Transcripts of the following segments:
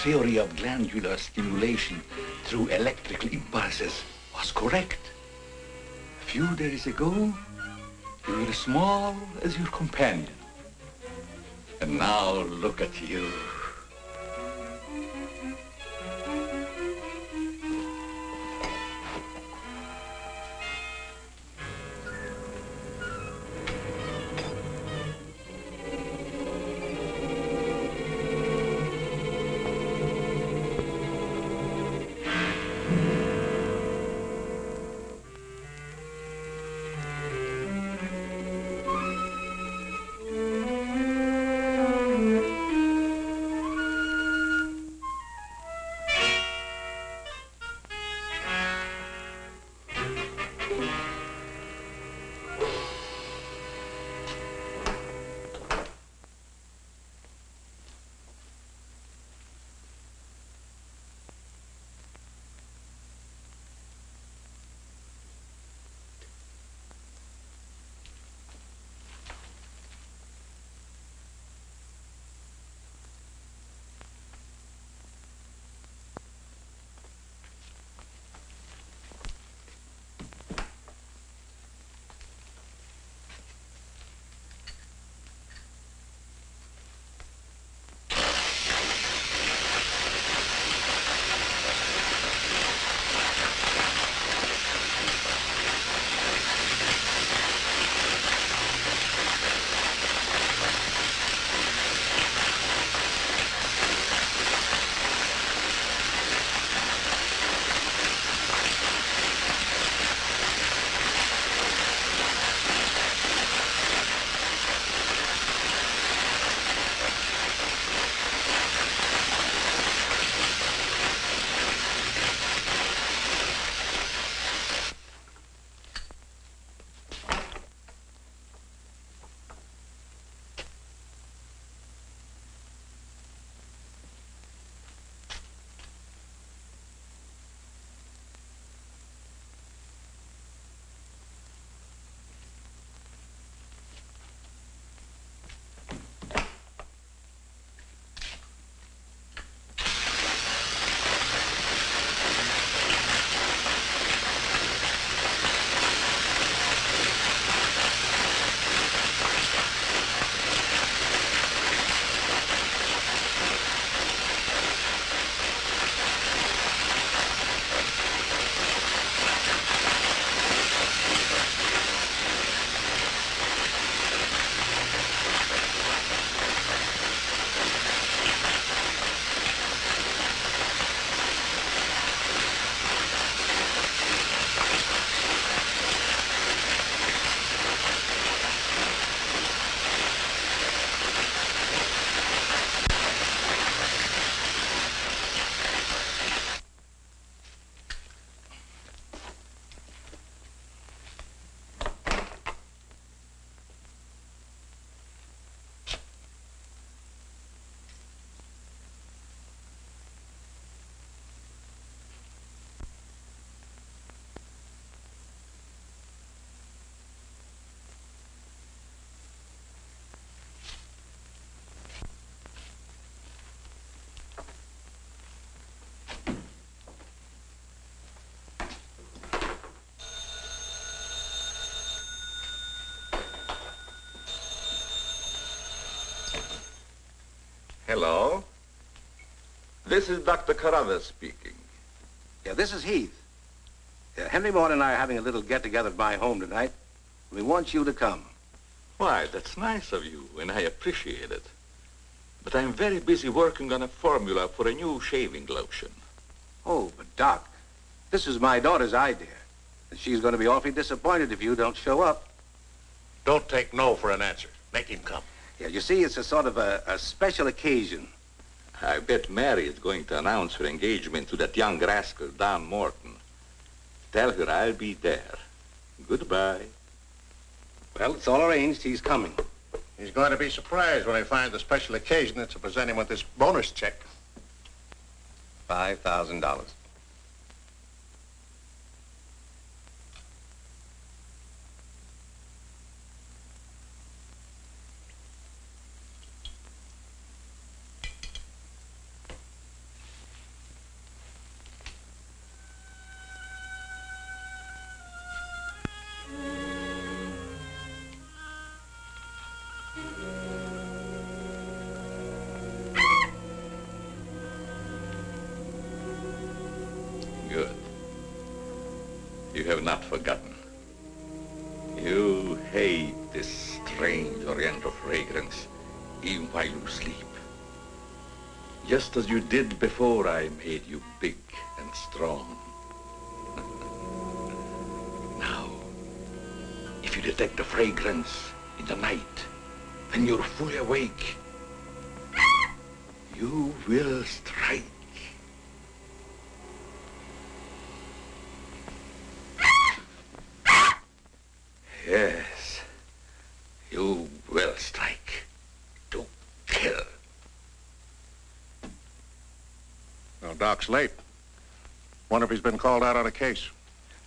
theory of glandular stimulation through electrical impulses was correct. A few days ago, you were as small as your companion. And now look at you. Hello. This is Dr. Carruthers speaking. Yeah, this is Heath. Henry Maud and I are having a little get-together at my home tonight. We want you to come. Why, that's nice of you, and I appreciate it. But I'm very busy working on a formula for a new shaving lotion. Oh, but Doc, this is my daughter's idea. And she's going to be awfully disappointed if you don't show up. Don't take no for an answer. Make him come. Yeah, you see, it's a sort of a special occasion. I bet Mary is going to announce her engagement to that young rascal, Don Morton. Tell her I'll be there. Goodbye. Well, it's all arranged. He's coming. He's going to be surprised when he finds the special occasion is to present him with this bonus check. $5,000. You have not forgotten. You hate this strange oriental fragrance even while you sleep. Just as you did before I made you big and strong. Now, if you detect the fragrance in the night, when you're fully awake, you will strike. Yes, you will strike to kill. Well, Doc's late. Wonder if he's been called out on a case.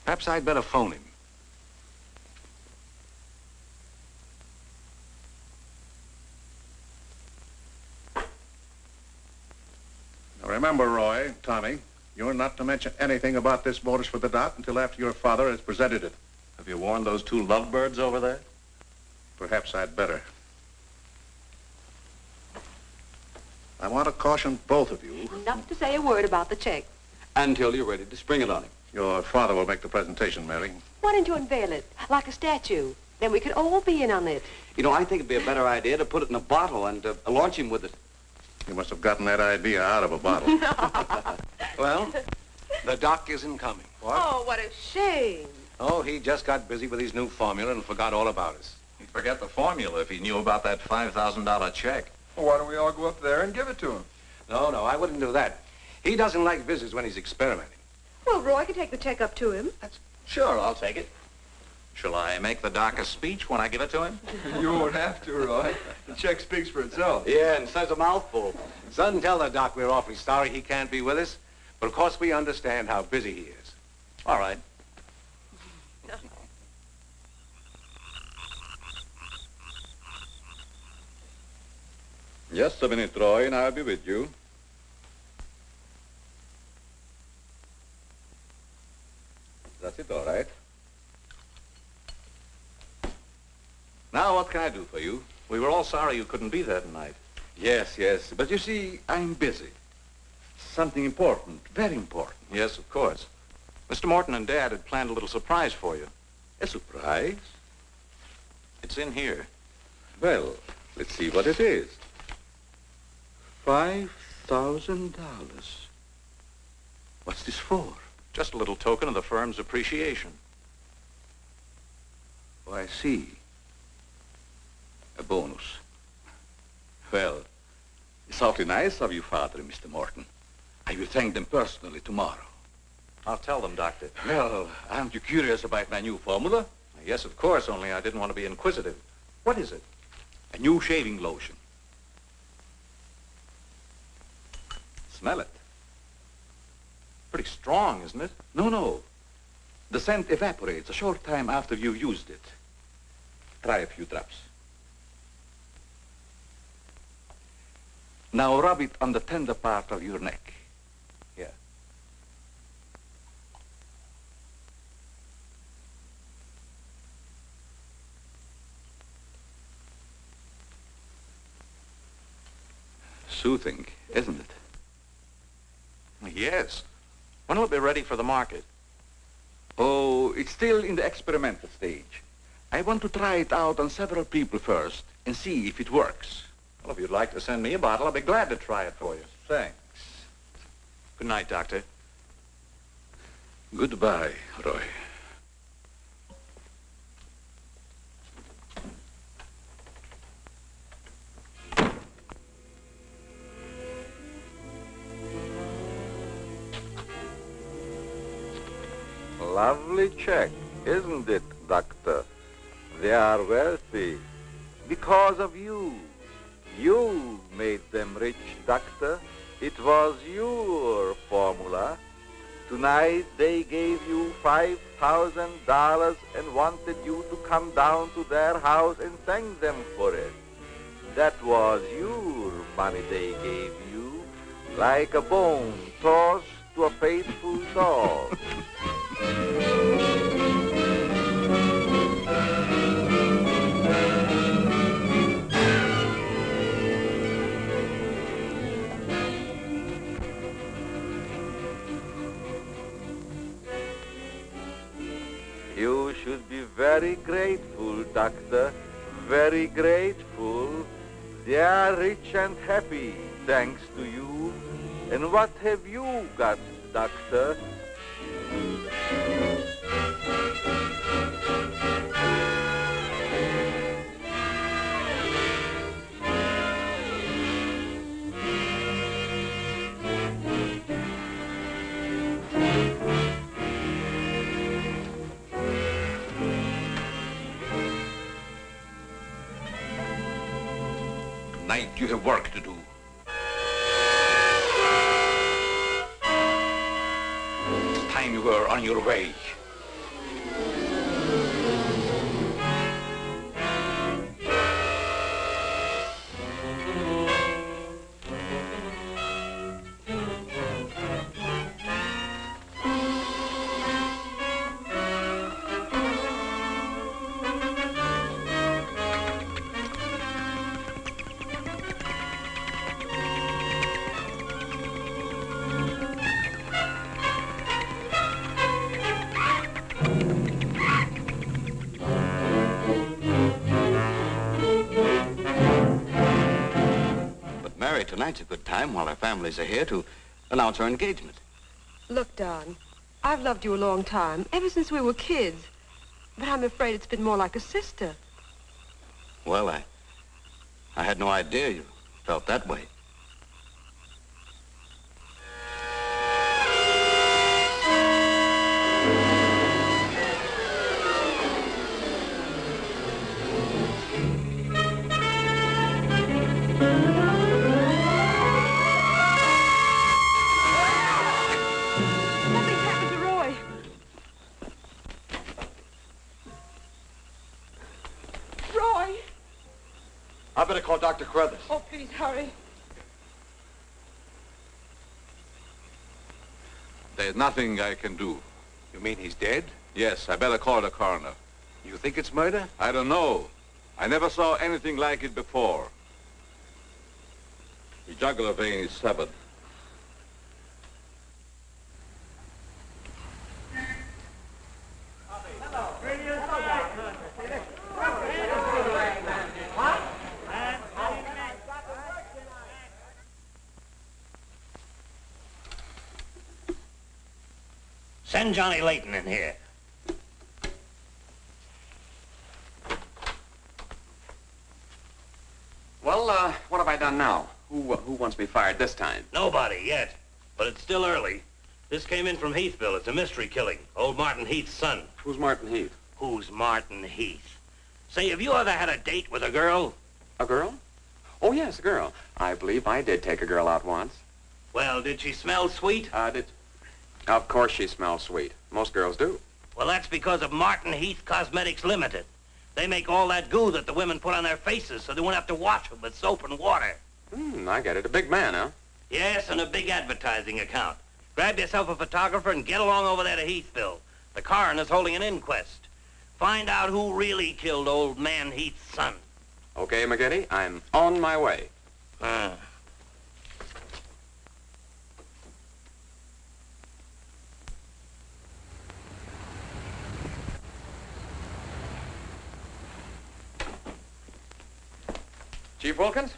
Perhaps I'd better phone him. Now remember, Roy, Tommy, you're not to mention anything about this bonus for the Doc until after your father has presented it. Have you warned those two lovebirds over there? Perhaps I'd better. I want to caution both of you. Not to say a word about the check. Until you're ready to spring it on him. Your father will make the presentation, Mary. Why don't you unveil it, like a statue? Then we could all be in on it. You know, I think it'd be a better idea to put it in a bottle and launch him with it. You must have gotten that idea out of a bottle. Well, the Doc isn't coming. What? Oh, what a shame. Oh, he just got busy with his new formula and forgot all about us. He'd forget the formula if he knew about that $5,000 check. Well, why don't we all go up there and give it to him? No, I wouldn't do that. He doesn't like visits when he's experimenting. Well, Roy can take the check up to him. Sure, I'll take it. Shall I make the Doc a speech when I give it to him? You won't have to, Roy. The check speaks for itself. Yeah, and says a mouthful. Son, tell the Doc we're awfully sorry he can't be with us. But of course we understand how busy he is. All right. Just a minute, Roy, and I'll be with you. That's it, all right. Now, what can I do for you? We were all sorry you couldn't be there tonight. Yes, but you see, I'm busy. Something important, very important. Yes, of course. Mr. Morton and Dad had planned a little surprise for you. A surprise? It's in here. Well, let's see what it is. $5,000. What's this for? Just a little token of the firm's appreciation. Oh, I see. A bonus. Well, it's awfully nice of you, Father and Mr. Morton. I will thank them personally tomorrow. I'll tell them, Doctor. Well, aren't you curious about my new formula? Yes, of course, only I didn't want to be inquisitive. What is it? A new shaving lotion. Smell it. Pretty strong, isn't it? No. The scent evaporates a short time after you've used it. Try a few drops. Now rub it on the tender part of your neck. Here. Soothing, isn't it? Yes. When will it be ready for the market? Oh, it's still in the experimental stage. I want to try it out on several people first and see if it works. Well, if you'd like to send me a bottle, I'll be glad to try it for you. Thanks. Good night, Doctor. Goodbye, Roy. Lovely check, isn't it, Doctor? They are wealthy because of you. You made them rich, Doctor. It was your formula. Tonight they gave you $5,000 and wanted you to come down to their house and thank them for it. That was your money they gave you, like a bone tossed to a faithful dog. You should be very grateful, Doctor. Very grateful. They are rich and happy, thanks to you. And what have you got, Doctor? Tonight you have work to do. It's time you were on your way. Tonight's a good time while our families are here to announce our engagement. Look, Don, I've loved you a long time, ever since we were kids. But I'm afraid it's been more like a sister. Well, I had no idea you felt that way. I better call Dr. Carruthers. Oh, please, hurry. There's nothing I can do. You mean he's dead? Yes, I better call the coroner. You think it's murder? I don't know. I never saw anything like it before. The jugular vein is severed. Send Johnny Layton in here. Well, what have I done now? Who wants me fired this time? Nobody yet, but it's still early. This came in from Heathville. It's a mystery killing. Old Martin Heath's son. Who's Martin Heath? Who's Martin Heath? Say, have you ever had a date with a girl? A girl? Oh, yes, a girl. I believe I did take a girl out once. Well, did she smell sweet? Of course she smells sweet. Most girls do. Well, that's because of Martin Heath Cosmetics Limited. They make all that goo that the women put on their faces so they won't have to wash them with soap and water. I get it. A big man, huh? Yes, and a big advertising account. Grab yourself a photographer and get along over there to Heathville. The coroner's holding an inquest. Find out who really killed old man Heath's son. Okay, McGinty, I'm on my way. Chief Wilkins?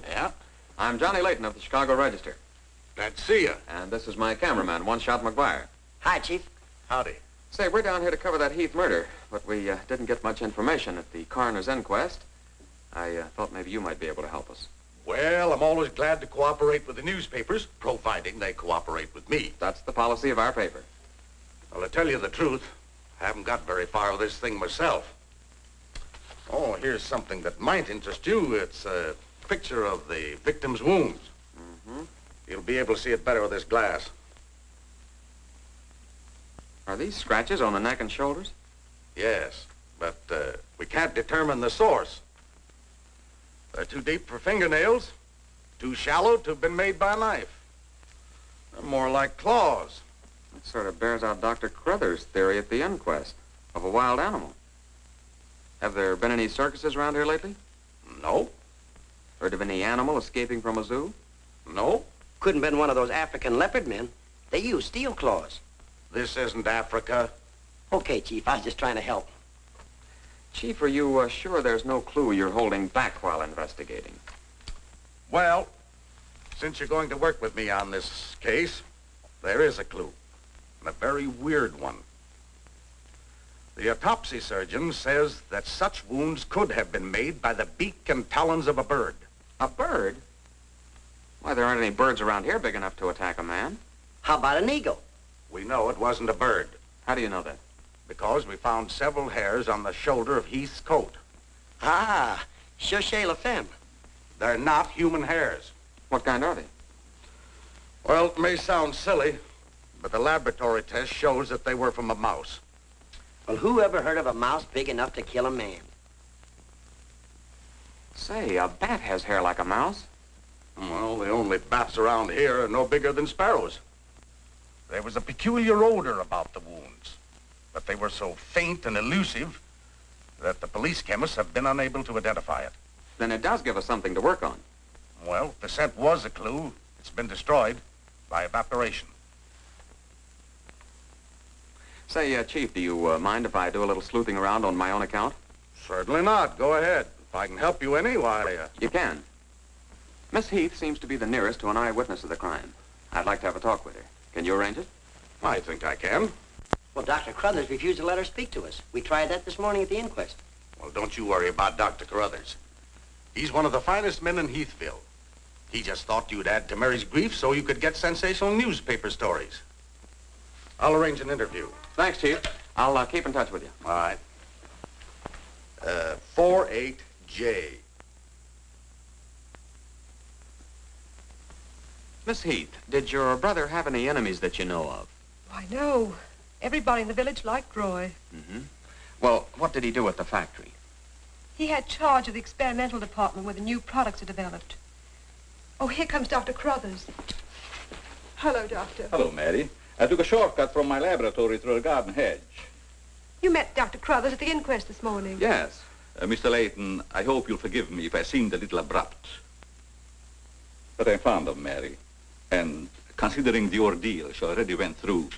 Yeah? I'm Johnny Layton of the Chicago Register. Glad to see you. And this is my cameraman, One Shot McGuire. Hi, Chief. Howdy. Say, we're down here to cover that Heath murder, but we didn't get much information at the coroner's inquest. I thought maybe you might be able to help us. Well, I'm always glad to cooperate with the newspapers, providing they cooperate with me. That's the policy of our paper. Well, to tell you the truth, I haven't got very far with this thing myself. Oh, here's something that might interest you. It's a picture of the victim's wounds. You'll be able to see it better with this glass. Are these scratches on the neck and shoulders? Yes, but we can't determine the source. They're too deep for fingernails, too shallow to have been made by a knife. They're more like claws. That sort of bears out Dr. Carruthers' theory at the inquest of a wild animal. Have there been any circuses around here lately? No. Heard of any animal escaping from a zoo? No. Couldn't have been one of those African leopard men. They use steel claws. This isn't Africa. Okay, Chief, I was just trying to help. Chief, are you sure there's no clue you're holding back while investigating? Well, since you're going to work with me on this case, there is a clue, and a very weird one. The autopsy surgeon says that such wounds could have been made by the beak and talons of a bird. A bird? Why, there aren't any birds around here big enough to attack a man. How about an eagle? We know it wasn't a bird. How do you know that? Because we found several hairs on the shoulder of Heath's coat. Ah, Chauchet La Femme. They're not human hairs. What kind are they? Well, it may sound silly, but the laboratory test shows that they were from a mouse. Well, who ever heard of a mouse big enough to kill a man? Say, a bat has hair like a mouse. Well, the only bats around here are no bigger than sparrows. There was a peculiar odor about the wounds, but they were so faint and elusive that the police chemists have been unable to identify it. Then it does give us something to work on. Well, if the scent was a clue, it's been destroyed by evaporation. Say, Chief, do you mind if I do a little sleuthing around on my own account? Certainly not. Go ahead. If I can help you any, why... You can. Miss Heath seems to be the nearest to an eyewitness of the crime. I'd like to have a talk with her. Can you arrange it? I think I can. Well, Dr. Crothers refused to let her speak to us. We tried that this morning at the inquest. Well, don't you worry about Dr. Carruthers. He's one of the finest men in Heathville. He just thought you'd add to Mary's grief so you could get sensational newspaper stories. I'll arrange an interview. Thanks, Chief. I'll keep in touch with you. All right. 48J. Miss Heath, did your brother have any enemies that you know of? Why, no. Everybody in the village liked Roy. Mm-hmm. Well, what did he do at the factory? He had charge of the experimental department where the new products are developed. Oh, here comes Dr. Crothers. Hello, Doctor. Hello, Mary. I took a shortcut from my laboratory through a garden hedge. You met Dr. Crothers at the inquest this morning. Yes. Mr. Layton, I hope you'll forgive me if I seemed a little abrupt. But I'm fond of Mary. And considering the ordeal she already went through,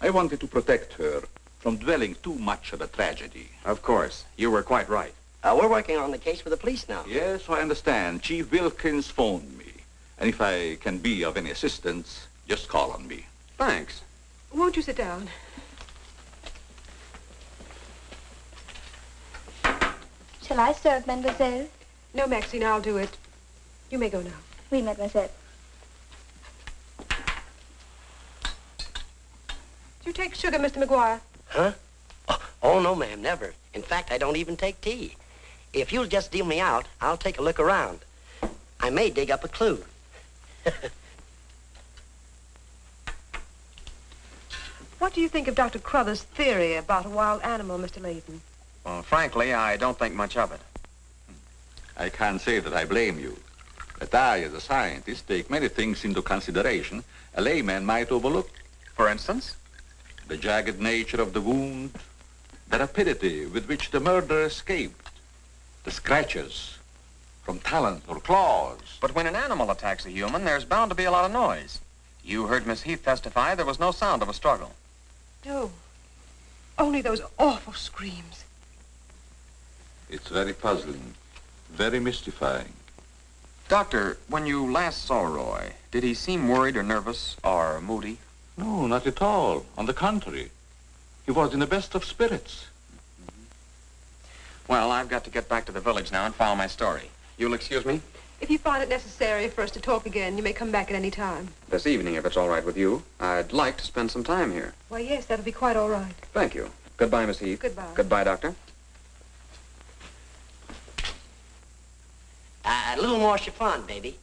I wanted to protect her from dwelling too much on the tragedy. Of course. You were quite right. We're working on the case with the police now. Yes, I understand. Chief Wilkins phoned me. And if I can be of any assistance, just call on me. Thanks. Won't you sit down? Shall I serve, mademoiselle? No, Maxine, I'll do it. You may go now. Oui, mademoiselle. Do you take sugar, Mr. McGuire? Huh? Oh, no, ma'am, never. In fact, I don't even take tea. If you'll just deal me out, I'll take a look around. I may dig up a clue. What do you think of Dr. Crothers' theory about a wild animal, Mr. Layton? Well, frankly, I don't think much of it. I can't say that I blame you. But I, as a scientist, take many things into consideration a layman might overlook. For instance? The jagged nature of the wound, the rapidity with which the murderer escaped, the scratches from talons or claws. But when an animal attacks a human, there's bound to be a lot of noise. You heard Miss Heath testify there was no sound of a struggle. No. Only those awful screams. It's very puzzling, very mystifying. Doctor, when you last saw Roy, did he seem worried or nervous or moody? No, not at all. On the contrary. He was in the best of spirits. Well, I've got to get back to the village now and file my story. You'll excuse me? If you find it necessary for us to talk again, you may come back at any time. This evening, if it's all right with you. I'd like to spend some time here. Why, yes, that'll be quite all right. Thank you. Goodbye, Miss Heath. Goodbye. Goodbye, Doctor. A little more chiffon, baby.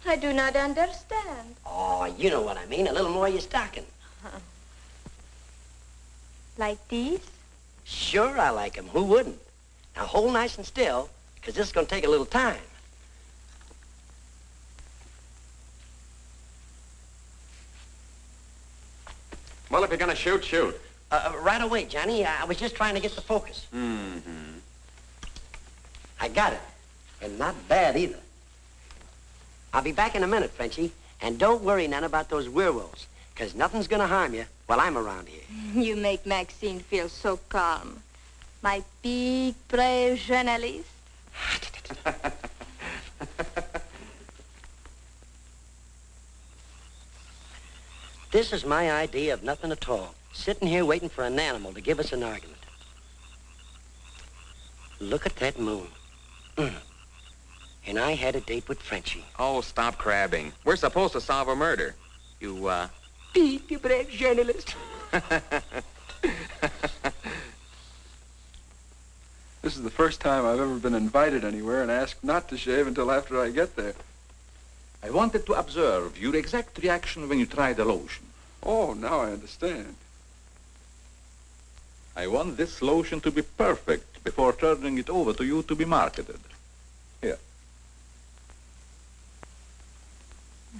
I do not understand. Oh, you know what I mean. A little more of your stocking. Like these? Sure, I like 'em. Who wouldn't? Now, hold nice and still, because this is going to take a little time. Well, if you're going to shoot, shoot. Right away, Johnny. I was just trying to get the focus. Mm-hmm. I got it. And not bad, either. I'll be back in a minute, Frenchie. And don't worry none about those werewolves. Because nothing's going to harm you while I'm around here. You make Maxine feel so calm. My big, brave journalist. This is my idea of nothing at all. Sitting here waiting for an animal to give us an argument. Look at that moon. And I had a date with Frenchie. Oh, stop crabbing. We're supposed to solve a murder. You, Big, brave journalist. This is the first time I've ever been invited anywhere and asked not to shave until after I get there. I wanted to observe your exact reaction when you tried the lotion. Oh, now I understand. I want this lotion to be perfect before turning it over to you to be marketed. Here.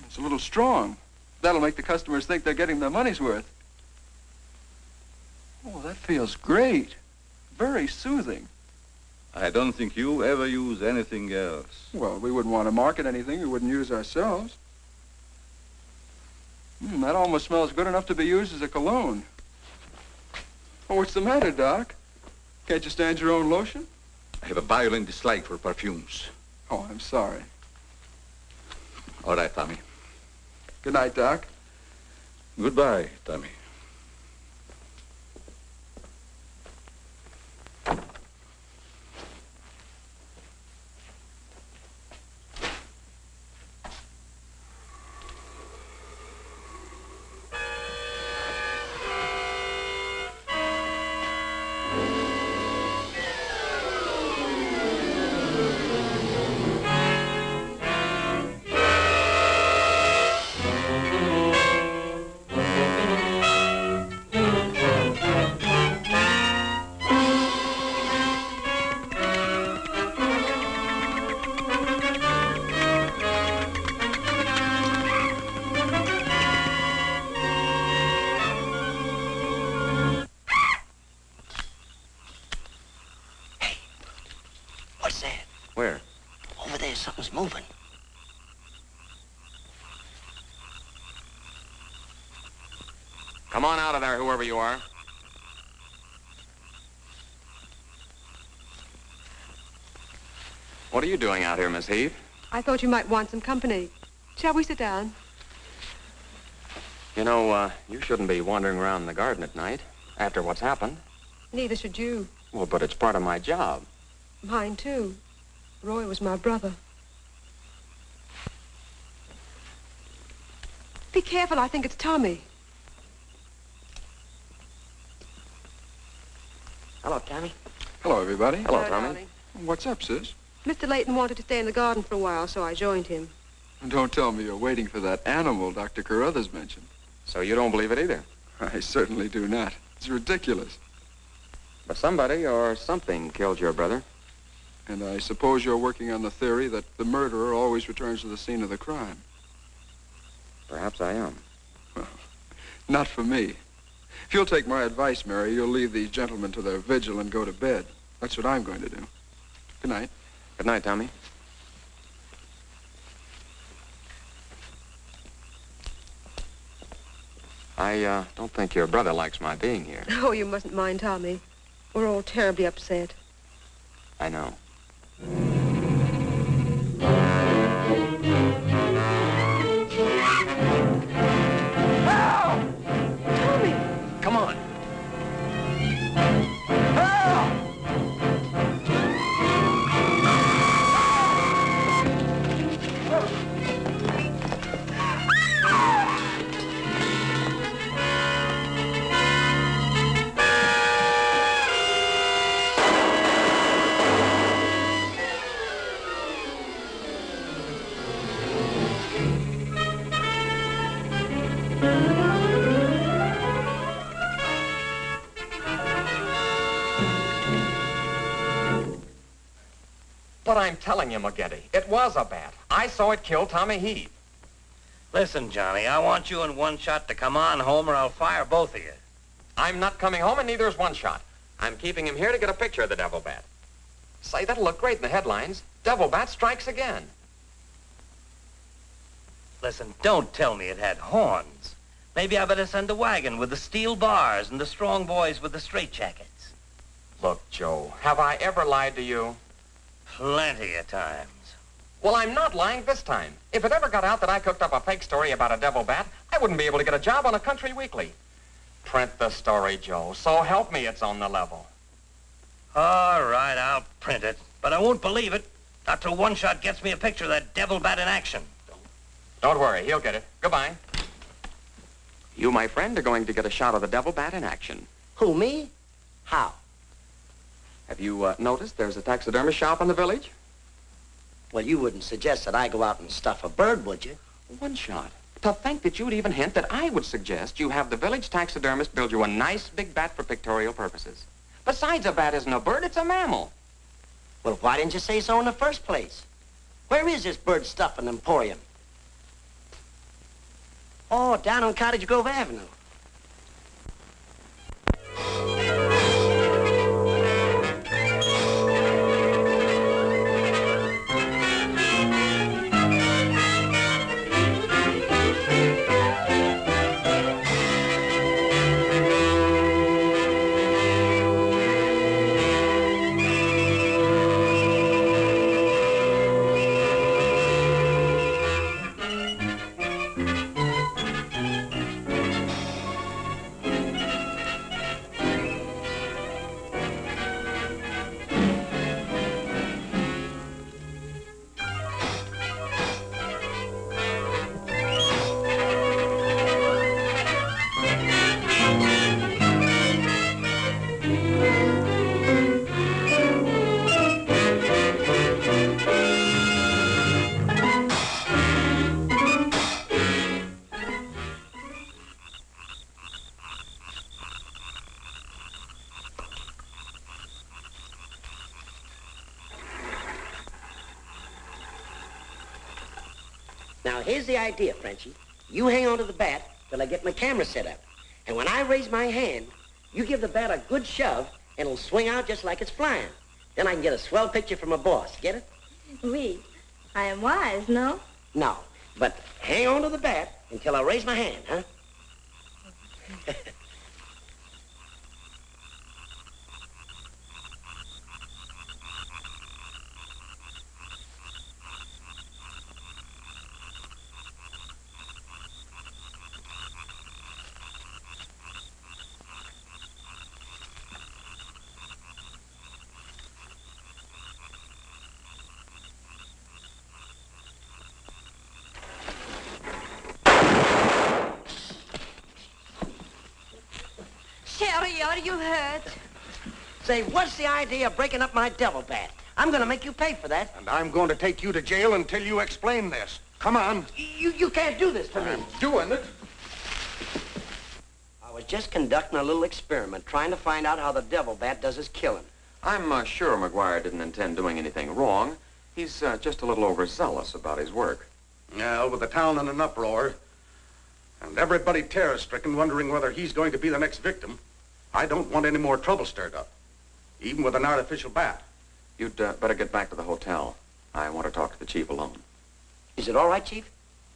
It's a little strong. That'll make the customers think they're getting their money's worth. Oh, that feels great. Very soothing. I don't think you ever use anything else. Well, we wouldn't want to market anything we wouldn't use ourselves. That almost smells good enough to be used as a cologne. Oh, what's the matter, Doc? Can't you stand your own lotion? I have a violent dislike for perfumes. Oh, I'm sorry. All right, Tommy. Good night, Doc. Goodbye, Tommy. What's that? Where? Over there, something's moving. Come on out of there, whoever you are. What are you doing out here, Miss Heath? I thought you might want some company. Shall we sit down? You know, you shouldn't be wandering around in the garden at night after what's happened. Neither should you. Well, but it's part of my job. Mine, too. Roy was my brother. Be careful, I think it's Tommy. Hello, Tommy. Hello, everybody. Hello, Tommy. darling. What's up, sis? Mr. Layton wanted to stay in the garden for a while, so I joined him. And don't tell me you're waiting for that animal Dr. Carruthers mentioned. So you don't believe it either? I certainly do not. It's ridiculous. But somebody or something killed your brother. And I suppose you're working on the theory that the murderer always returns to the scene of the crime. Perhaps I am. Well, not for me. If you'll take my advice, Mary, you'll leave these gentlemen to their vigil and go to bed. That's what I'm going to do. Good night. Good night, Tommy. I don't think your brother likes my being here. Oh, you mustn't mind Tommy. We're all terribly upset. I know. Tommy! Come on. But I'm telling you, McGinty, it was a bat. I saw it kill Tommy Heath. Listen, Johnny, I want you and One Shot to come on home or I'll fire both of you. I'm not coming home, and neither is One Shot. I'm keeping him here to get a picture of the devil bat. Say, that'll look great in the headlines. Devil bat strikes again. Listen, don't tell me it had horns. Maybe I better send a wagon with the steel bars and the strong boys with the straitjackets. Look, Joe, have I ever lied to you? Plenty of times. Well, I'm not lying this time. If it ever got out that I cooked up a fake story about a devil bat, I wouldn't be able to get a job on a country weekly. Print the story, Joe. So help me, it's on the level. All right, I'll print it. But I won't believe it. Not till One Shot gets me a picture of that devil bat in action. Don't worry, he'll get it. Goodbye. You, my friend, are going to get a shot of the devil bat in action. Who, me? How? Have you noticed there's a taxidermist shop in the village? Well, you wouldn't suggest that I go out and stuff a bird, would you? One Shot. To think that you'd even hint that I would suggest you have the village taxidermist build you a nice big bat for pictorial purposes. Besides, a bat isn't a bird, it's a mammal. Well, why didn't you say so in the first place? Where is this bird stuffing emporium? Oh, down on Cottage Grove Avenue. Now, here's the idea, Frenchie. You hang on to the bat till I get my camera set up. And when I raise my hand, you give the bat a good shove, and it'll swing out just like it's flying. Then I can get a swell picture from my boss. Get it? Oui. I am wise, no? No. But hang on to the bat until I raise my hand, huh? Sherry, are you hurt? Say, what's the idea of breaking up my devil bat? I'm going to make you pay for that. And I'm going to take you to jail until you explain this. Come on. You can't do this to me. I'm doing it. I was just conducting a little experiment, trying to find out how the devil bat does his killing. I'm sure McGuire didn't intend doing anything wrong. He's just a little overzealous about his work. Yeah, with the town in an uproar, and everybody terror-stricken, wondering whether he's going to be the next victim, I don't want any more trouble stirred up, even with an artificial bat. You'd better get back to the hotel. I want to talk to the chief alone. Is it all right, Chief?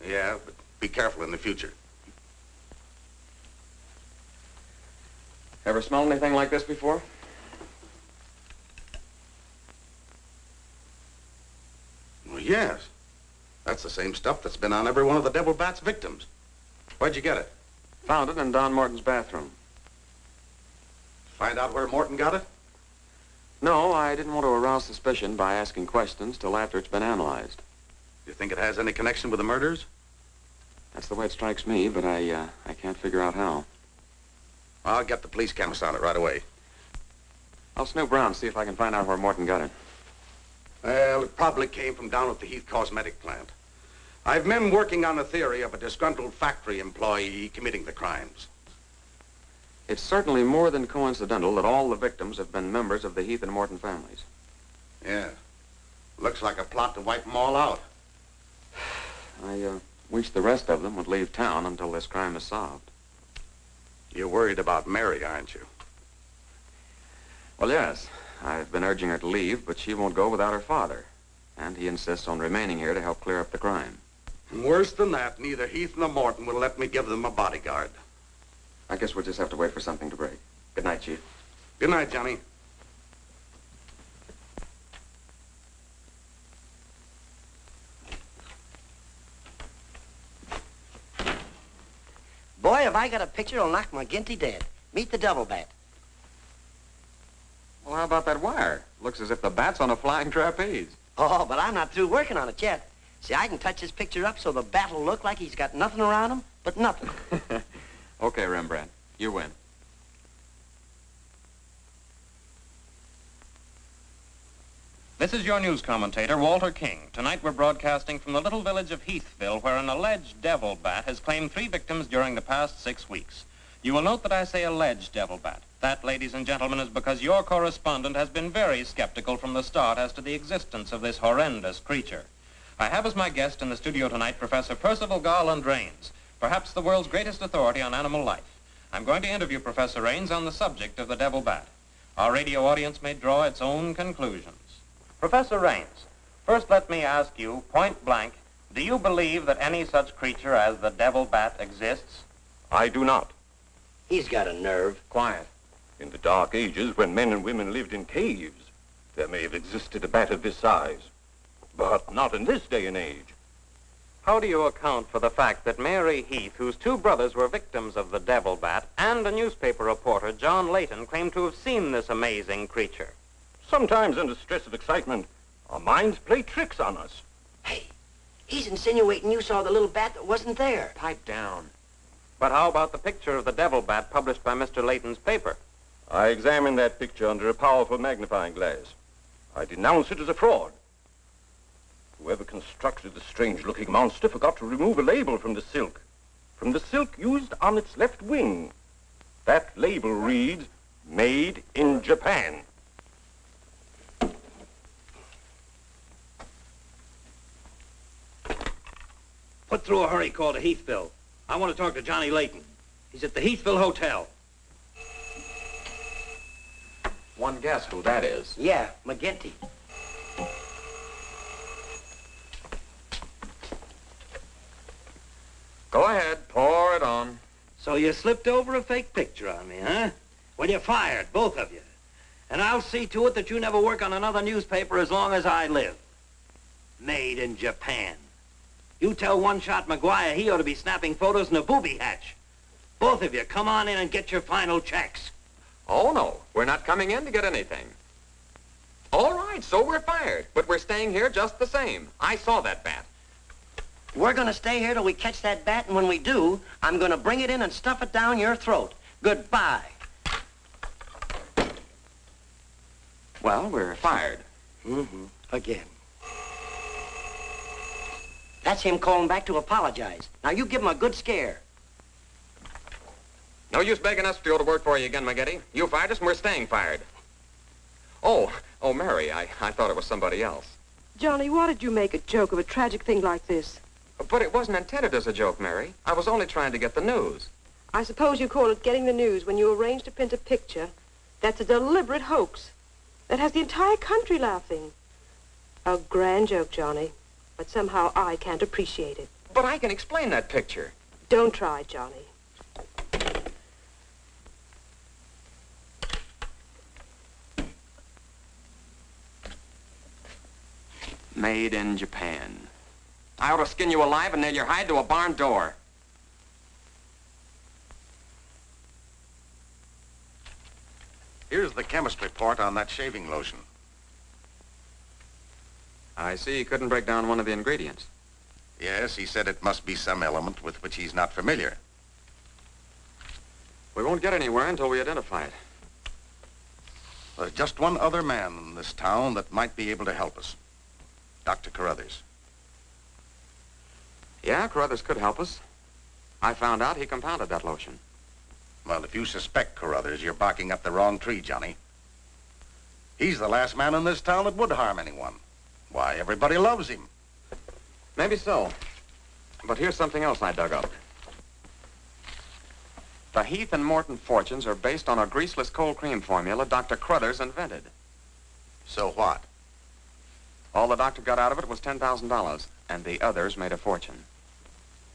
Yeah, but be careful in the future. Ever smelled anything like this before? Well, yes. That's the same stuff that's been on every one of the devil bat's victims. Where'd you get it? Found it in Don Morton's bathroom. Find out where Morton got it? No, I didn't want to arouse suspicion by asking questions till after it's been analyzed. You think it has any connection with the murders? That's the way it strikes me, but I can't figure out how. I'll get the police cameras on it right away. I'll snoop around, see if I can find out where Morton got it. Well, it probably came from down at the Heath Cosmetic plant. I've men working on a theory of a disgruntled factory employee committing the crimes. It's certainly more than coincidental that all the victims have been members of the Heath and Morton families. Yeah. Looks like a plot to wipe them all out. I wish the rest of them would leave town until this crime is solved. You're worried about Mary, aren't you? Well, yes. I've been urging her to leave, but she won't go without her father. And he insists on remaining here to help clear up the crime. And worse than that, neither Heath nor Morton will let me give them a bodyguard. I guess we'll just have to wait for something to break. Good night, Chief. Good night, Johnny. Boy, have I got a picture that'll knock McGinty dead. Meet the double bat. Well, how about that wire? Looks as if the bat's on a flying trapeze. Oh, but I'm not through working on it yet. See, I can touch this picture up so the bat will look like he's got nothing around him but nothing. Okay, Rembrandt. You win. This is your news commentator, Walter King. Tonight we're broadcasting from the little village of Heathville, where an alleged devil bat has claimed 3 victims during the past 6 weeks. You will note that I say alleged devil bat. That, ladies and gentlemen, is because your correspondent has been very skeptical from the start as to the existence of this horrendous creature. I have as my guest in the studio tonight Professor Percival Garland Rains, perhaps the world's greatest authority on animal life. I'm going to interview Professor Rains on the subject of the devil bat. Our radio audience may draw its own conclusions. Professor Rains, first let me ask you, point blank, do you believe that any such creature as the devil bat exists? I do not. He's got a nerve. Quiet. In the Dark Ages, when men and women lived in caves, there may have existed a bat of this size. But not in this day and age. How do you account for the fact that Mary Heath, whose 2 brothers were victims of the devil bat, and a newspaper reporter, John Layton, claim to have seen this amazing creature? Sometimes under stress of excitement, our minds play tricks on us. Hey, he's insinuating you saw the little bat that wasn't there. Pipe down. But how about the picture of the devil bat published by Mr. Layton's paper? I examined that picture under a powerful magnifying glass. I denounce it as a fraud. Whoever constructed the strange-looking monster forgot to remove a label from the silk used on its left wing. That label reads, "Made in Japan." Put through a hurry call to Heathville. I want to talk to Johnny Layton. He's at the Heathville Hotel. One guess who that is. Yeah, McGinty. Go ahead, pour it on. So you slipped over a fake picture on me, huh? Well, you're fired, both of you. And I'll see to it that you never work on another newspaper as long as I live. Made in Japan. You tell One-Shot McGuire he ought to be snapping photos in a booby hatch. Both of you, come on in and get your final checks. Oh, no. We're not coming in to get anything. All right, so we're fired. But we're staying here just the same. I saw that bat. We're going to stay here till we catch that bat, and when we do, I'm going to bring it in and stuff it down your throat. Goodbye. Well, we're fired. Again. That's him calling back to apologize. Now, you give him a good scare. No use begging us to go to work for you again, McGinty. You fired us and we're staying fired. Oh, Mary, I thought it was somebody else. Johnny, why did you make a joke of a tragic thing like this? But it wasn't intended as a joke, Mary. I was only trying to get the news. I suppose you call it getting the news when you arrange to print a picture. That's a deliberate hoax. That has the entire country laughing. A grand joke, Johnny. But somehow I can't appreciate it. But I can explain that picture. Don't try, Johnny. Made in Japan. I ought to skin you alive and nail your hide to a barn door. Here's the chemist report on that shaving lotion. I see he couldn't break down one of the ingredients. Yes, he said it must be some element with which he's not familiar. We won't get anywhere until we identify it. There's just one other man in this town that might be able to help us. Dr. Carruthers. Yeah, Carruthers could help us. I found out he compounded that lotion. Well, if you suspect Carruthers, you're barking up the wrong tree, Johnny. He's the last man in this town that would harm anyone. Why, everybody loves him. Maybe so. But here's something else I dug up. The Heath and Morton fortunes are based on a greaseless cold cream formula Dr. Carruthers invented. So what? All the doctor got out of it was $10,000, and the others made a fortune.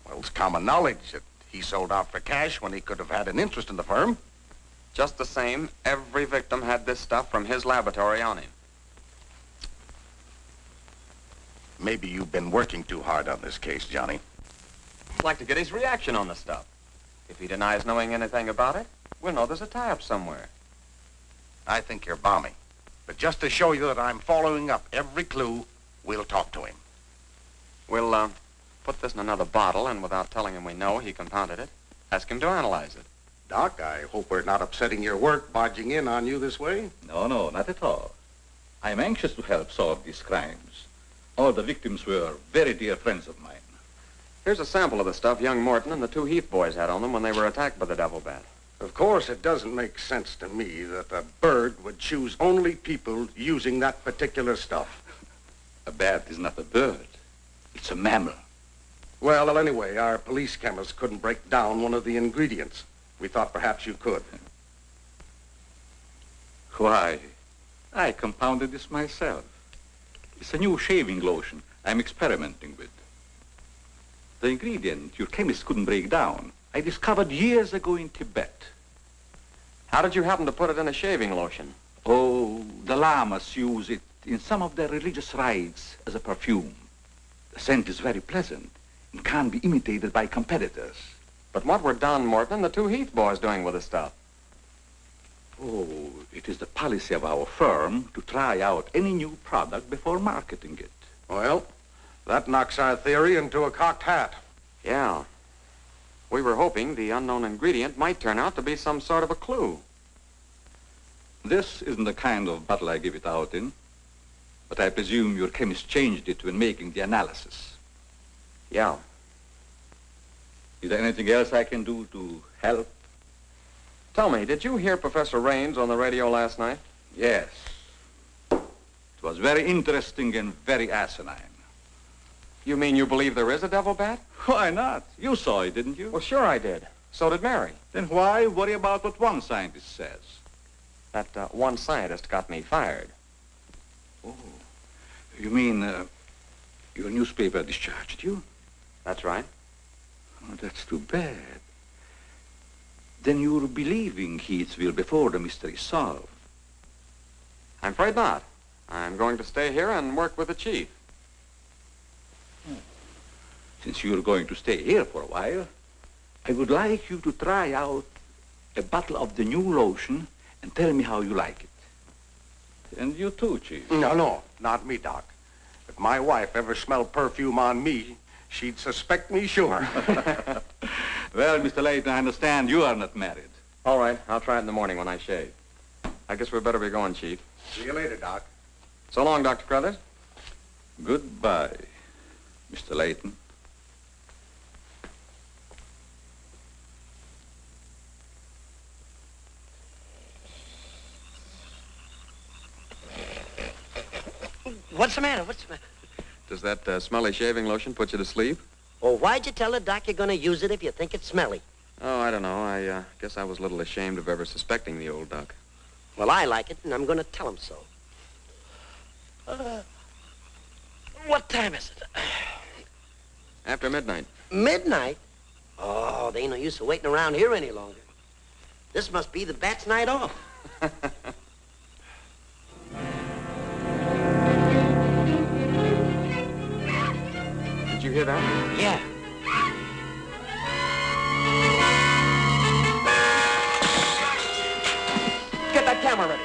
Well, it's common knowledge that he sold out for cash when he could have had an interest in the firm. Just the same, every victim had this stuff from his laboratory on him. Maybe you've been working too hard on this case, Johnny. I'd like to get his reaction on the stuff. If he denies knowing anything about it, we'll know there's a tie-up somewhere. I think you're balmy. But just to show you that I'm following up every clue, we'll talk to him. We'll, put this in another bottle, and without telling him we know he compounded it, ask him to analyze it. Doc, I hope we're not upsetting your work barging in on you this way. No, not at all. I'm anxious to help solve these crimes. All the victims were very dear friends of mine. Here's a sample of the stuff young Morton and the two Heath boys had on them when they were attacked by the devil bat. Of course, it doesn't make sense to me that a bird would choose only people using that particular stuff. A bat is not a bird. It's a mammal. Well, anyway, our police chemist couldn't break down one of the ingredients. We thought perhaps you could. Why, I compounded this myself. It's a new shaving lotion I'm experimenting with. The ingredient your chemist couldn't break down, I discovered years ago in Tibet. How did you happen to put it in a shaving lotion? Oh, the lamas use it in some of their religious rites as a perfume. The scent is very pleasant and can't be imitated by competitors. But what were Don Morton and the two Heath boys doing with the stuff? Oh, it is the policy of our firm to try out any new product before marketing it. Well, that knocks our theory into a cocked hat. Yeah. We were hoping the unknown ingredient might turn out to be some sort of a clue. This isn't the kind of bottle I give it out in, but I presume your chemist changed it when making the analysis. Yeah. Is there anything else I can do to help? Tell me, did you hear Professor Raines on the radio last night? Yes. It was very interesting and very asinine. You mean you believe there is a devil bat? Why not? You saw it, didn't you? Well, sure I did. So did Mary. Then why worry about what one scientist says? That one scientist got me fired. Oh, you mean your newspaper discharged you? That's right. Oh, that's too bad. Then you're believing Heathville before the mystery is solved. I'm afraid not. I'm going to stay here and work with the chief. Since you're going to stay here for a while, I would like you to try out a bottle of the new lotion and tell me how you like it. And you too, Chief. No, not me, Doc. If my wife ever smelled perfume on me, she'd suspect me sure. Well, Mr. Layton, I understand you are not married. All right, I'll try it in the morning when I shave. I guess we better be going, Chief. See you later, Doc. So long, Dr. Crothers. Goodbye, Mr. Layton. What's the matter? What's the matter? Does that smelly shaving lotion put you to sleep? Well, why'd you tell the doc you're going to use it if you think it's smelly? Oh, I don't know. I guess I was a little ashamed of ever suspecting the old duck. Well, I like it, and I'm going to tell him so. What time is it? After midnight. Midnight? Oh, there ain't no use of waiting around here any longer. This must be the bat's night off. Did you hear that? Yeah. Get that camera ready.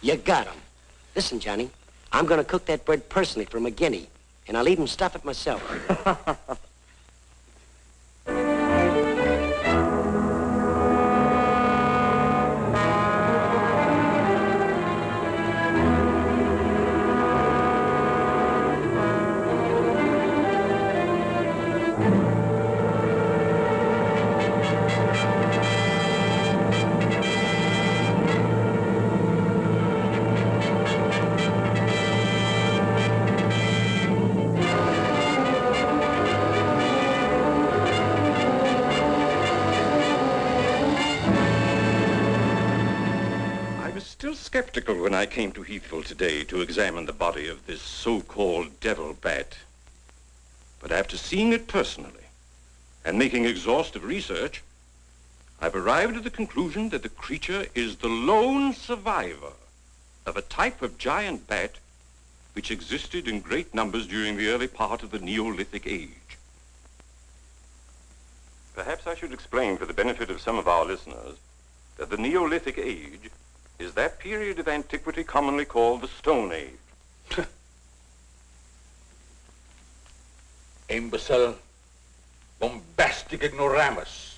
You got him. Listen, Johnny, I'm going to cook that bird personally for McGinney, and I'll even stuff it myself. skeptical when I came to Heathville today to examine the body of this so-called devil bat. But after seeing it personally and making exhaustive research, I've arrived at the conclusion that the creature is the lone survivor of a type of giant bat which existed in great numbers during the early part of the Neolithic age. Perhaps I should explain for the benefit of some of our listeners that the Neolithic age is that period of antiquity commonly called the Stone Age. Imbecile, bombastic ignoramus.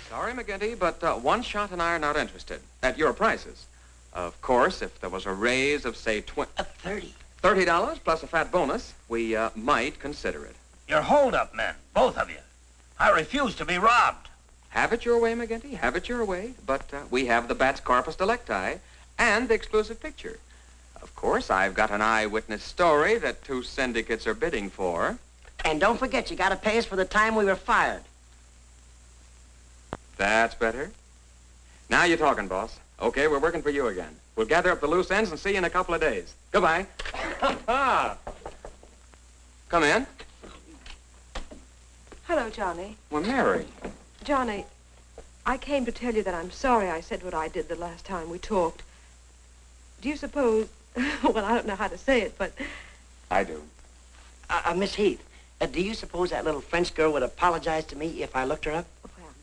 Sorry, McGinty, but One Shot and I are not interested. At your prices. Of course, if there was a raise of, say, $30 plus a fat bonus, we might consider it. You're hold-up men, both of you. I refuse to be robbed. Have it your way, McGinty. Have it your way. But we have the bat's corpus delicti and the exclusive picture. Of course, I've got an eyewitness story that 2 syndicates are bidding for. And don't forget, you got to pay us for the time we were fired. That's better. Now you're talking, boss. Okay, we're working for you again. We'll gather up the loose ends and see you in a couple of days. Goodbye. Come in. Hello, Johnny. Well, Mary. Johnny, I came to tell you that I'm sorry I said what I did the last time we talked. Do you suppose... well, I don't know how to say it, but... I do. Miss Heath, do you suppose that little French girl would apologize to me if I looked her up?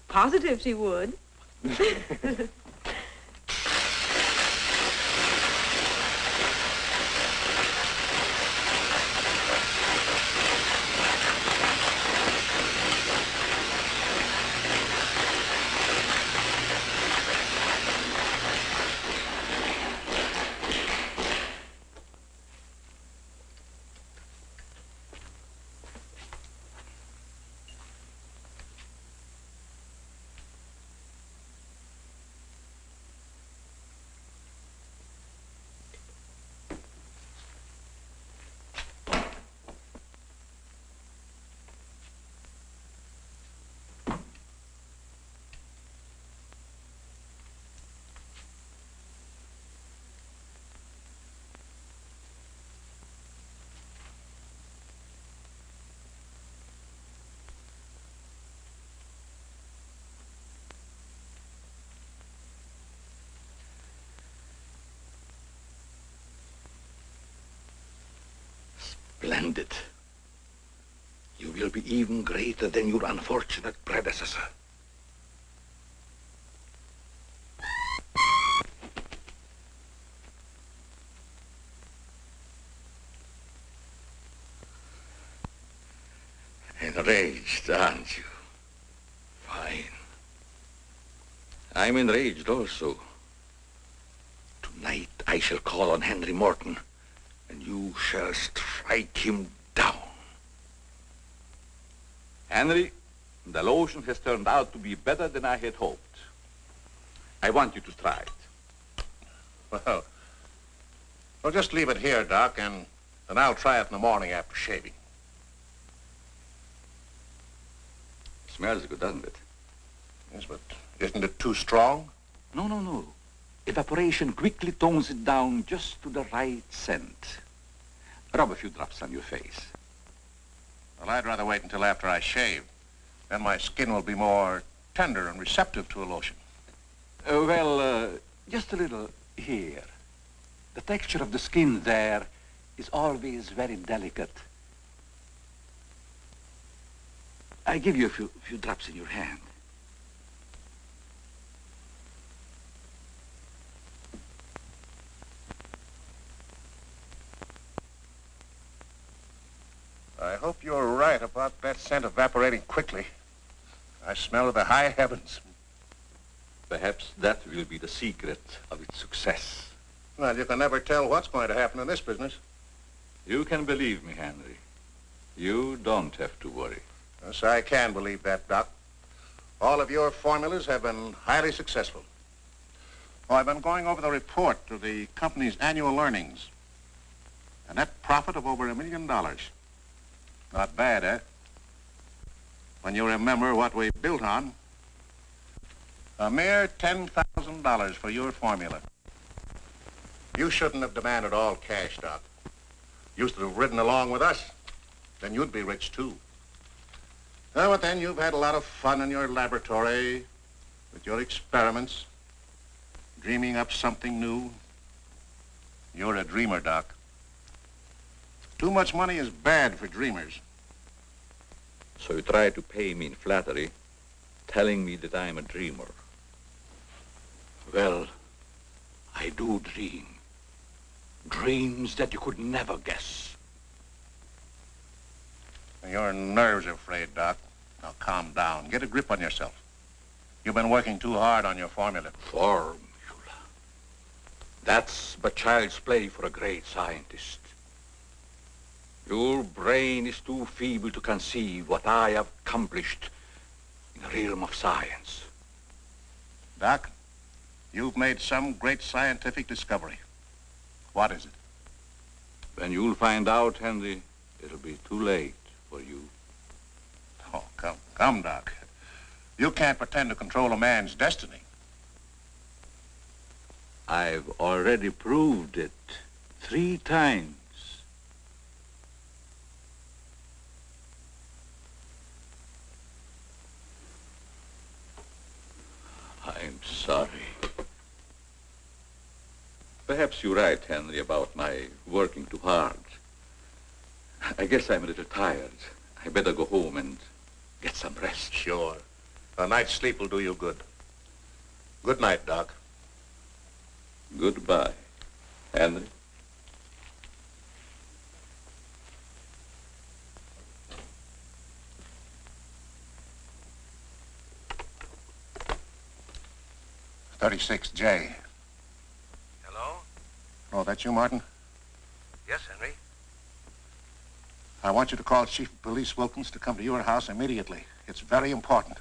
Positive she would. Splendid. You will be even greater than your unfortunate predecessor. Enraged, aren't you? Fine. I'm enraged also. Tonight I shall call on Henry Morton, and you shall strike him down. Henry, the lotion has turned out to be better than I had hoped. I want you to try it. Well, just leave it here, Doc, and I'll try it in the morning after shaving. Smells good, doesn't it? Yes, but isn't it too strong? No. Evaporation quickly tones it down just to the right scent. Rub a few drops on your face. Well, I'd rather wait until after I shave. Then my skin will be more tender and receptive to a lotion. Just a little here. The texture of the skin there is always very delicate. I give you a few drops in your hand. right about that scent evaporating quickly. I smell the high heavens. Perhaps that will be the secret of its success. Well, you can never tell what's going to happen in this business. You can believe me, Henry. You don't have to worry. Yes, I can believe that, Doc. All of your formulas have been highly successful. Oh, I've been going over the report of the company's annual earnings. A net profit of over $1 million. Not bad, eh? When you remember what we built on. A mere $10,000 for your formula. You shouldn't have demanded all cash, Doc. You should have ridden along with us. Then you'd be rich, too. But then you've had a lot of fun in your laboratory with your experiments, dreaming up something new. You're a dreamer, Doc. Too much money is bad for dreamers. So you try to pay me in flattery, telling me that I'm a dreamer. Well, I do dream. Dreams that you could never guess. Your nerves are frayed, Doc. Now calm down. Get a grip on yourself. You've been working too hard on your formula. Formula. That's but child's play for a great scientist. Your brain is too feeble to conceive what I have accomplished in the realm of science. Doc, you've made some great scientific discovery. What is it? When you'll find out, Henry, it'll be too late for you. Oh, come, Doc. You can't pretend to control a man's destiny. I've already proved it 3 times. I'm sorry. Perhaps you're right, Henry, about my working too hard. I guess I'm a little tired. I better go home and get some rest. Sure. A night's sleep will do you good. Good night, Doc. Goodbye, Henry. .36J. Hello? Oh, that's you, Martin? Yes, Henry. I want you to call Chief of Police Wilkins to come to your house immediately. It's very important.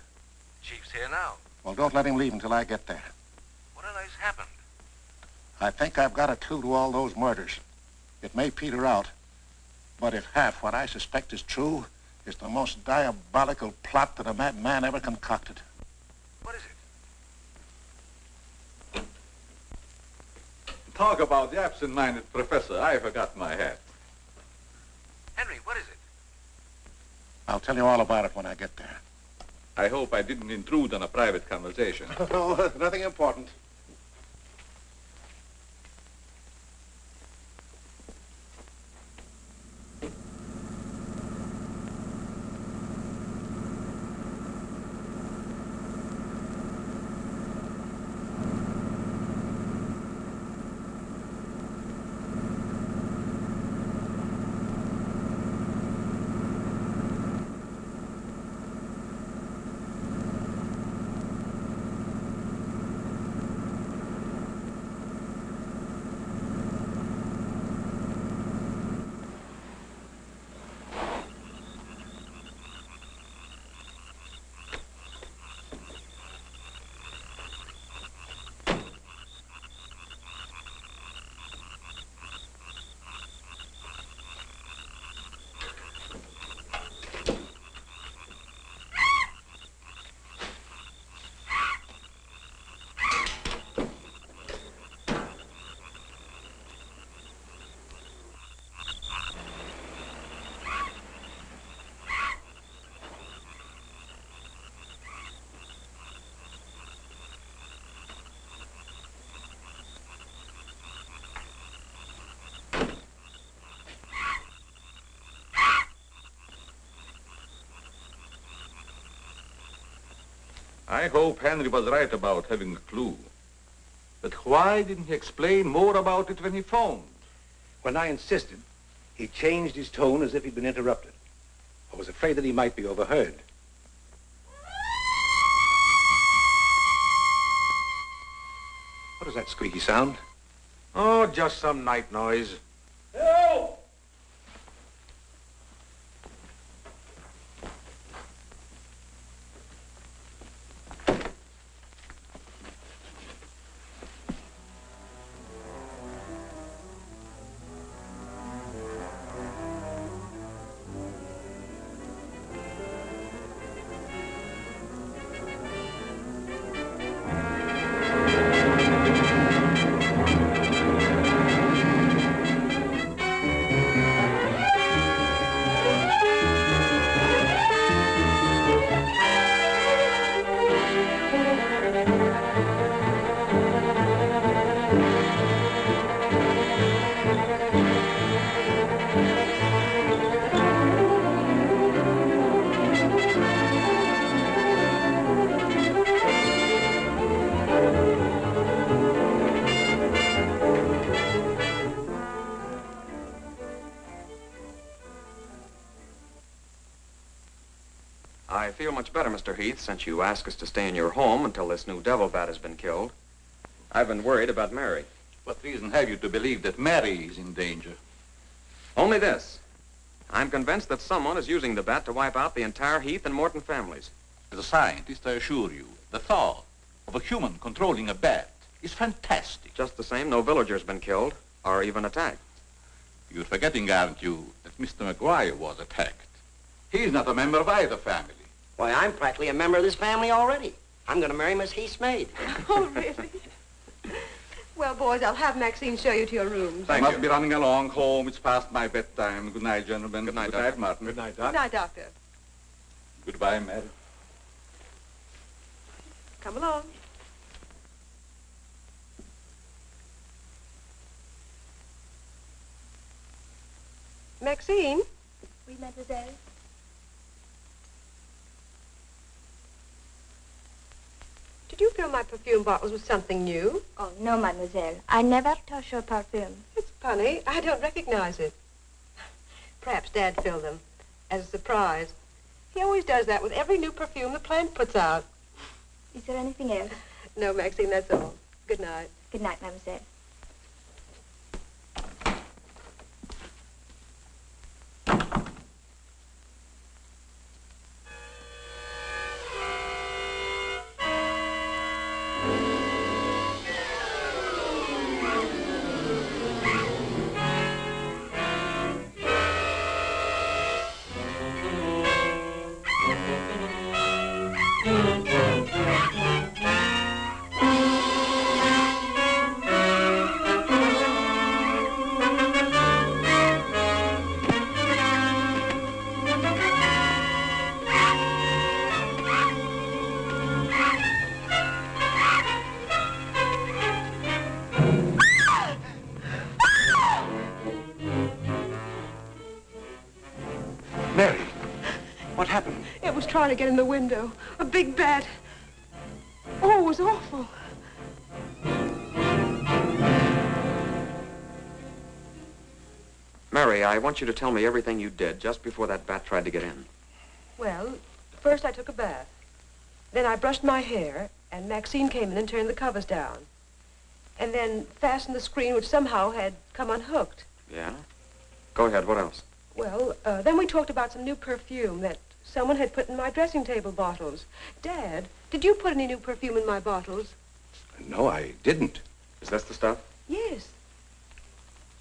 Chief's here now. Well, don't let him leave until I get there. What on earth's happened? I think I've got a clue to all those murders. It may peter out, but if half what I suspect is true, it's the most diabolical plot that a madman ever concocted. What is it? Talk about the absent-minded professor. I forgot my hat. Henry, what is it? I'll tell you all about it when I get there. I hope I didn't intrude on a private conversation. No, nothing important. I hope Henry was right about having a clue. But why didn't he explain more about it when he phoned? When I insisted, he changed his tone as if he'd been interrupted. was afraid that he might be overheard. What is that squeaky sound? Oh, just some night noise. Help! I feel much better, Mr. Heath, since you asked us to stay in your home until this new devil bat has been killed. I've been worried about Mary. What reason have you to believe that Mary is in danger? Only this. I'm convinced that someone is using the bat to wipe out the entire Heath and Morton families. As a scientist, I assure you, the thought of a human controlling a bat is fantastic. Just the same, no villager's been killed or even attacked. You're forgetting, aren't you, that Mr. McGuire was attacked. He's not a member of either family. Why, I'm practically a member of this family already. I'm going to marry Miss Heath's maid. Oh, really? Well, boys, I'll have Maxine show you to your rooms. I must be running along home. It's past my bedtime. Good night, gentlemen. Good night, Good night, Martin. Good night, Good Doc. night, Doctor. Goodbye, Mary. Come along. Maxine? Oui, mademoiselle. Did you fill my perfume bottles with something new? Oh, no, mademoiselle. I never touch your perfume. It's funny. I don't recognize it. Perhaps Dad filled them as a surprise. He always does that with every new perfume the plant puts out. Is there anything else? No, Maxine, that's all. Good night. Good night, mademoiselle. Mary, what happened? It was trying to get in the window. A big bat. Oh, it was awful. Mary, I want you to tell me everything you did just before that bat tried to get in. Well, first I took a bath. Then I brushed my hair, and Maxine came in and turned the covers down. And then fastened the screen, which somehow had come unhooked. Yeah? Go ahead, what else? Well, then we talked about some new perfume that someone had put in my dressing table bottles. Dad, did you put any new perfume in my bottles? No, I didn't. Is this the stuff? Yes.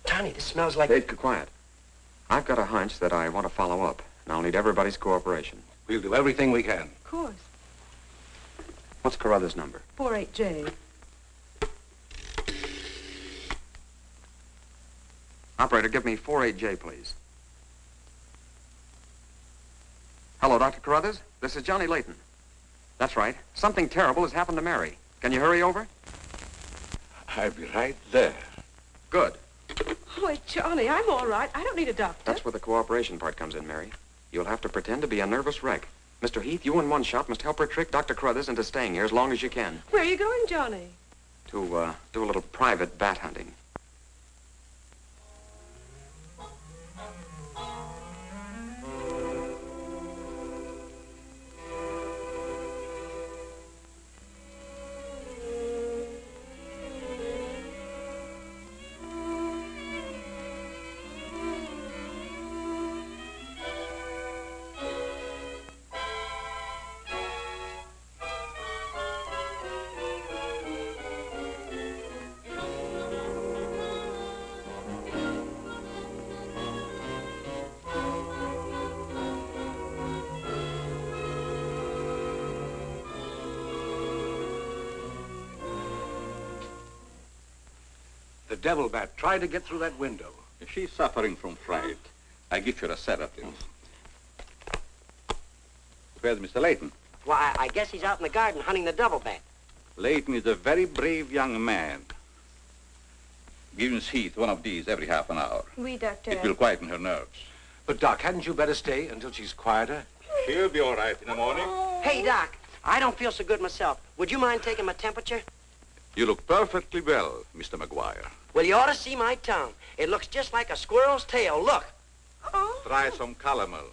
Tony, this smells like... Hey, quiet. I've got a hunch that I want to follow up, and I'll need everybody's cooperation. We'll do everything we can. Of course. What's Carruthers' number? 48J. Operator, give me 48J, please. Hello, Dr. Carruthers. This is Johnny Layton. That's right. Something terrible has happened to Mary. Can you hurry over? I'll be right there. Good. Oh, Johnny, I'm all right. I don't need a doctor. That's where the cooperation part comes in, Mary. You'll have to pretend to be a nervous wreck. Mr. Heath, you and One Shot must help her trick Dr. Carruthers into staying here as long as you can. Where are you going, Johnny? To, do a little private bat hunting. devil bat tried to get through that window. If she's suffering from fright, I give her a sedative. Where's Mr. Layton? Why, I guess he's out in the garden hunting the devil bat. Layton is a very brave young man. Give Miss Heath one of these every half an hour. Oui, doctor. It will quieten her nerves. But, Doc, hadn't you better stay until she's quieter? She'll be all right in the morning. Hey, Doc, I don't feel so good myself. Would you mind taking my temperature? You look perfectly well, Mr. McGuire. Well, you ought to see my tongue. It looks just like a squirrel's tail. Look. Try some calomel.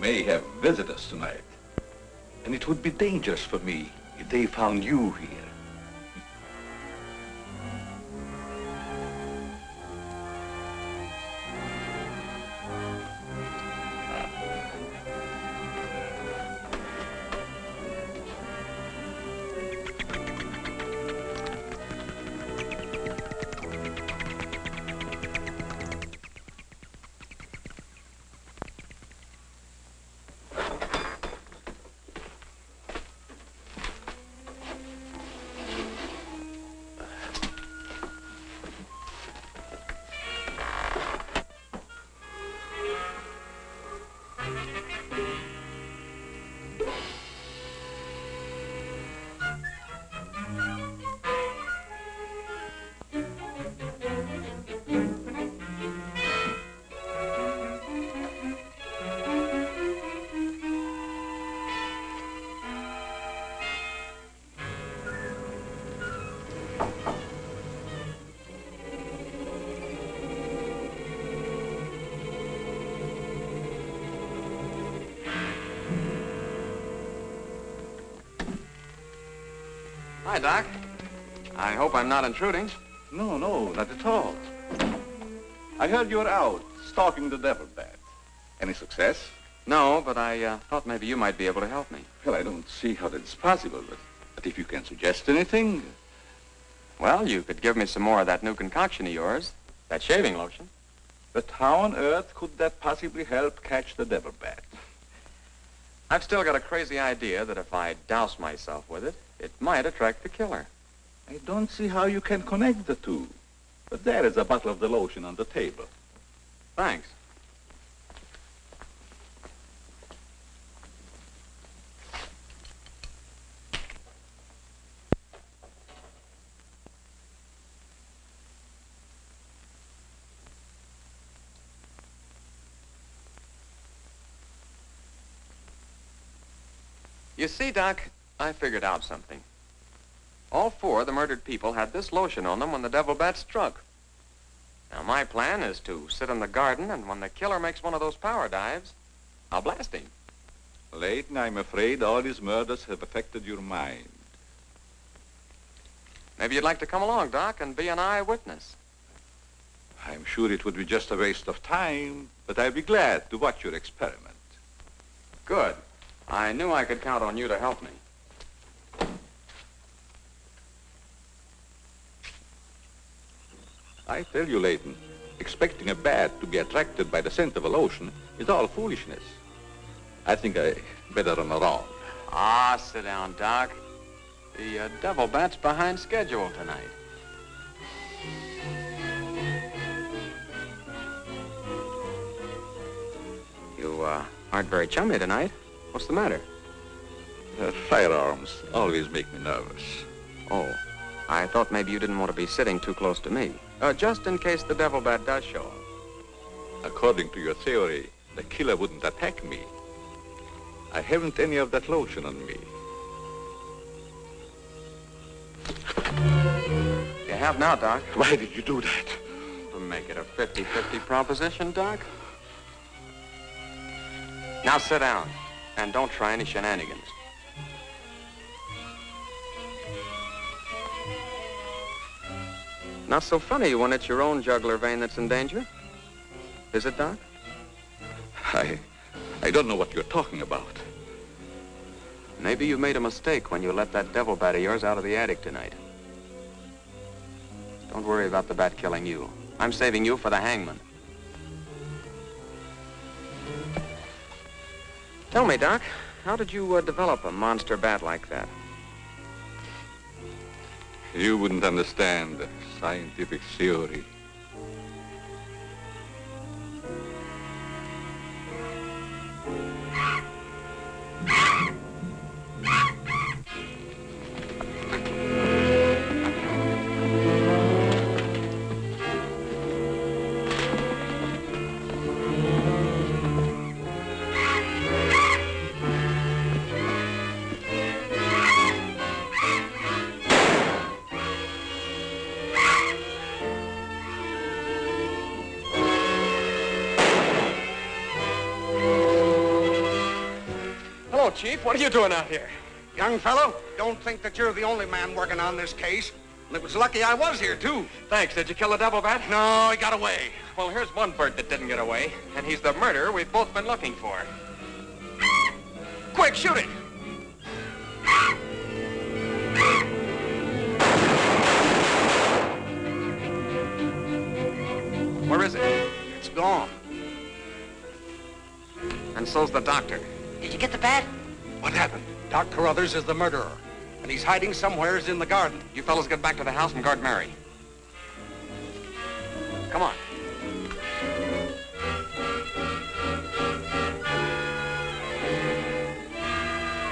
May have visitors tonight. And it would be dangerous for me if they found you here. Hi, Doc. I hope I'm not intruding. No, not at all. I heard you were out stalking the devil bat. Any success? No, but I thought maybe you might be able to help me. Well, I don't see how that's possible, but if you can suggest anything... Well, you could give me some more of that new concoction of yours, that shaving lotion. But how on earth could that possibly help catch the devil bat? I've still got a crazy idea that if I douse myself with it, it might attract the killer. I don't see how you can connect the two. But there is a bottle of the lotion on the table. Thanks. You see, Doc, I figured out something. All four of the murdered people had this lotion on them when the devil bat struck. Now, my plan is to sit in the garden, and when the killer makes one of those power dives, I'll blast him. Layton, I'm afraid all these murders have affected your mind. Maybe you'd like to come along, Doc, and be an eyewitness. I'm sure it would be just a waste of time, but I'd be glad to watch your experiment. Good. I knew I could count on you to help me. I tell you, Layton, expecting a bat to be attracted by the scent of a lotion is all foolishness. I think I better run around. Ah, sit down, Doc. The Devil Bat's behind schedule tonight. You aren't very chummy tonight. What's the matter? Firearms always make me nervous. Oh, I thought maybe you didn't want to be sitting too close to me. Just in case the Devil Bat does show up. According to your theory, the killer wouldn't attack me. I haven't any of that lotion on me. You have now, Doc. Why did you do that? To make it a 50-50 proposition, Doc. Now sit down, and don't try any shenanigans. Not so funny when it's your own jugular vein that's in danger. Is it, Doc? I don't know what you're talking about. Maybe you made a mistake when you let that devil bat of yours out of the attic tonight. Don't worry about the bat killing you. I'm saving you for the hangman. Tell me, Doc, how did you develop a monster bat like that? You wouldn't understand the scientific theory. Chief, what are you doing out here? Young fellow, don't think that you're the only man working on this case. And it was lucky I was here, too. Thanks. Did you kill the devil bat? No, he got away. Well, here's one bird that didn't get away, and he's the murderer we've both been looking for. Quick, shoot it! Where is it? It's gone. And so's the doctor. Did you get the bat? What happened? Doc Carruthers is the murderer, and he's hiding somewheres in the garden. You fellows get back to the house and guard Mary. Come on.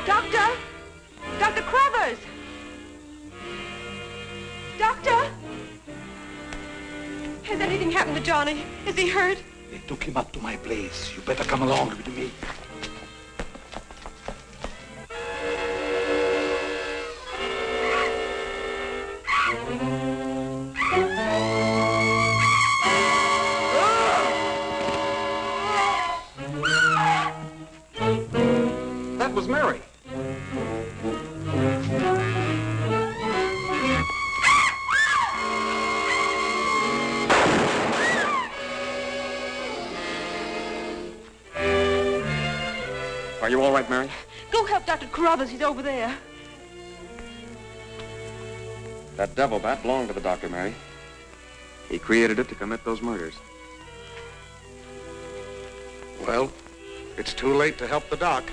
Doctor! Dr. Carruthers! Doctor! Has anything happened to Johnny? Is he hurt? They took him up to my place. You better come along with me. That was Mary. Are you all right, Mary? Go help Dr. Carruthers. He's over there. That devil bat belonged to the doctor, Mary. He created it to commit those murders. Well, it's too late to help the doc.